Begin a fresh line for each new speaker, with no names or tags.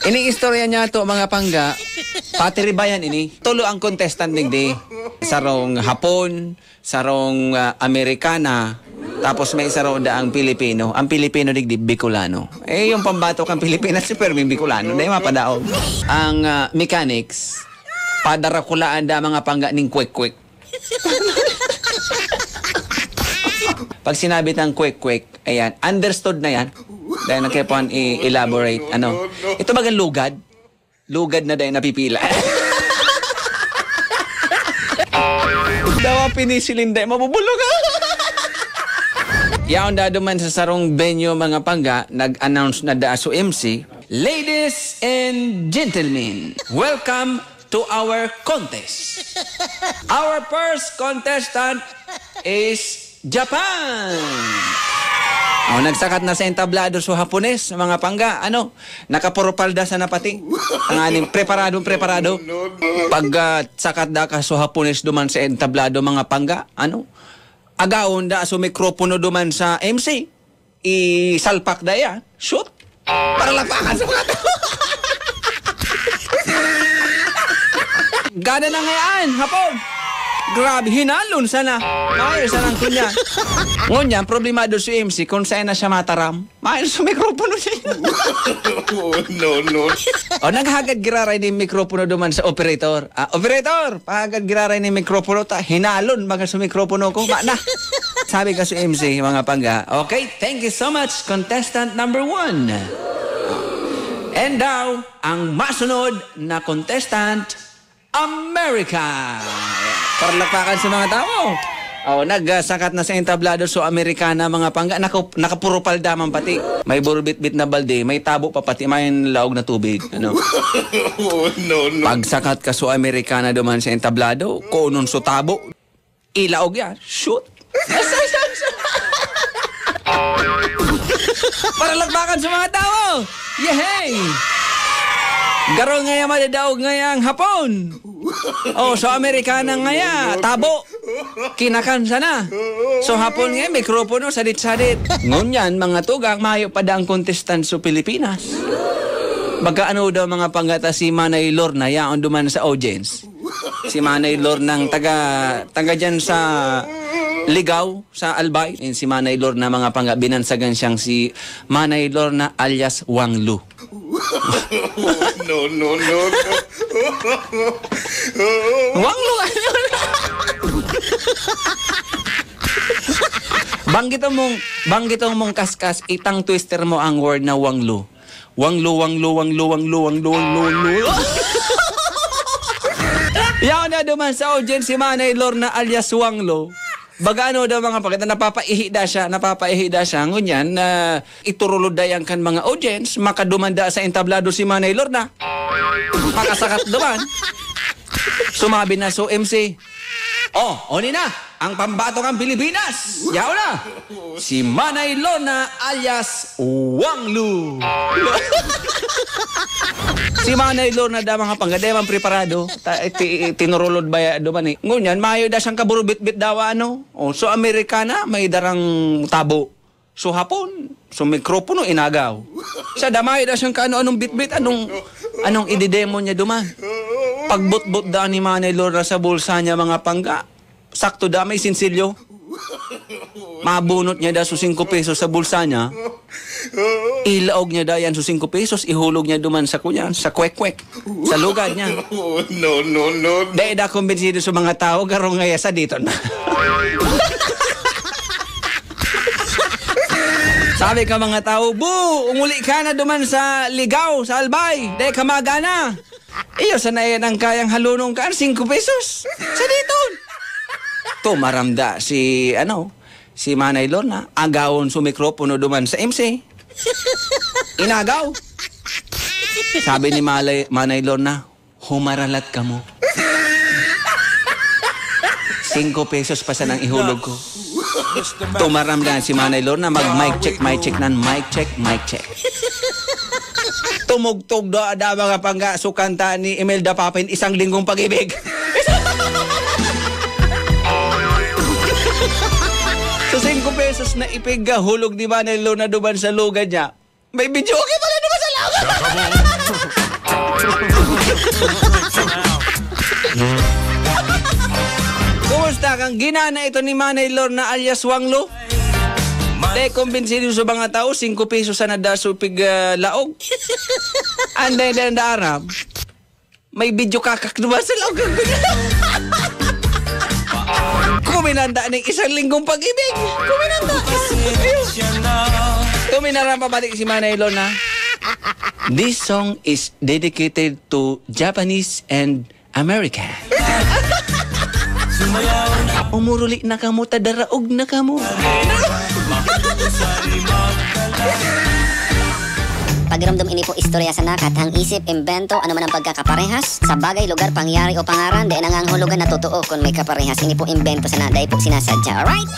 Ini istorya niya to mga pangga. Patiribayan ini. Tulo ang contestant digdi. Sarong Hapon, sarong Amerikana, tapos may sarong daang Pilipino. Ang Pilipino digdi Bicolano. Eh yung pambato kang Pilipinas super may Bicolano. Dahil mapadaog. Ang mechanics, padarakulaan da mga pangga ning kwek-kwek. Pag sinabi ng kwek-kwek, ayan, understood na yan. Dahil nagkipuan i-elaborate. Ano? Ito bagang lugad. Lugad na dahil napipila. Dawa pinisilin dahil mabubulog. Yaon da duman sa sarong venue mga pangga, nag-announce na da so MC. Ladies and gentlemen, welcome to our contest. Our first contestant is Japan. Nagsakat na sa entablado so Hapones, mga pangga. Nakaporopalda sa napati. Ang aning preparado. Pag sakat da ka so Hapones duman sa entablado, mga pangga. Agawon da so mikropono duman sa MC. Isalpak da ya. Shoot. Para lapakan sa mga tao. Gana na ngayon, Hapon. Grabe, hinalon sana. Mayroon sana ang kunya. Ngunyan, problemado si MC kung saan na siya mataram. Mayroon sa mikropono siya. No. Naghagad giraray ni mikropono duman sa operator. Operator, pahagad giraray ni mikropono ta. Hinalon baga sa mikropono ko. Na. Sabi ka si MC, mga pangga. Okay, thank you so much, contestant number 1. And now, ang masunod na contestant, America. Parlapakan sa mga tao. Nagsakat na sa entablado so Amerikana, mga pangga. Nakapurupalda man pati. May burbit-bit na balde, may tabo pa pati, may laog na tubig. No. Pagsakat ka so Amerikana duman sa entablado, kunon so tabo, ilaog yan. Shoot. Parlapakan sa mga tao. Yehey! Garo ngaya madadaog ngayang Hapon. So Amerikana ngaya, tabo. Kinakan sana. So Hapon ngaya, mikropono, sadit-sadit. Ngunyan, mga tugang, mayo pa ang contestant sa Pilipinas. Magkaano daw mga panggata si Manay Lorna, yaon duman sa audience. Si Manay Lorna ng taga dyan sa Ligaw, sa Albay. Si Manay Lorna, mga pangga, binansagan siyang si Manay Lorna alias Wang Lu. No. Wang Lu. Banggitong mong kaskas, itang twister mo ang word na Wang Lu. Wang Lu. Yaw na duman sa audience si Manay Lorna alias Wang Lu. Bagano daw mga pagkita, napapaihi da siya. Ngunyan, iturulod dayan kan mga audience, makadumanda sa entablado si Manay Lorna. Makasakat duman. Sumabi na so MC. Oni na, ang pambato ng Pilipinas. Yaw na, si Manay Lorna alias Wang Lu. Si Manay Lorna da mga panggademang preparado. Tinurulod ba duman eh. Ngunyan, mayo da siyang kaburubit-bit dawa so Amerikana, may darang tabo. So Hapon, so mikropono inagaw. Sa damayo da siyang anong bit-bit, anong ididemo niya duman. Pagbut-but da ni Manay Lorna sa bulsa niya, mga pangga. Sakto da may sinsilyo. Mabunot niya da so 5 pesos sa bulsa niya. Ilaog niya da yan so 5 pesos. Ihulog niya duman sa kunyan, sa kwek-kwek. Sa lugad niya. No. Dahil da kumbinsido sa mga tao, garong ngaya sa dito na. Sabi ka mga tao, umuli ka na duman sa Ligaw, sa Albay. Dahil kamaga na. Iyo, sanayan ang kayang halunong ka, 5 pesos. Sa dito. Tumaramda si Manay Lorna, agawon sa mikropono duman sa MC. Inagaw. Sabi ni Manay Lorna, humaralat ka mo. 5 pesos pa sa nang ihulog ko. Tumaramda si Manay Lorna, mag-mic check nan, mic check. Tumugtog do ada mga pangga sukanta ni Imelda Papin, Isang Linggong Pag-ibig. So 5 pesos na ipigga hulog di Manay Lorna duman sa lugad niya. May video okay pala naman sa lugad. Kumusta kang ginana ito ni Manay Lorna alias Wanglo? Dahil kumbinsido sa mga tao, 5 pesos sa nadasupig laog. Anday na naarap. May video kakak naman sa laog. Kuminanda ng 1 linggong pag-ibig. Kuminanda. Kuminara pa balik si Manay Lorna. This song is dedicated to Japanese and American. Umuruli na kamo, tadaraog na kamo.
Pagramdam ini po istorya sa nakat, ang isip, imbento, ano man ang pagkakaparehas sa bagay, lugar, pangyari o pangaran, di nanganghulugan na totoo kung may kaparehas. Ini po imbento sa na, dahil po sinasadya. Alright?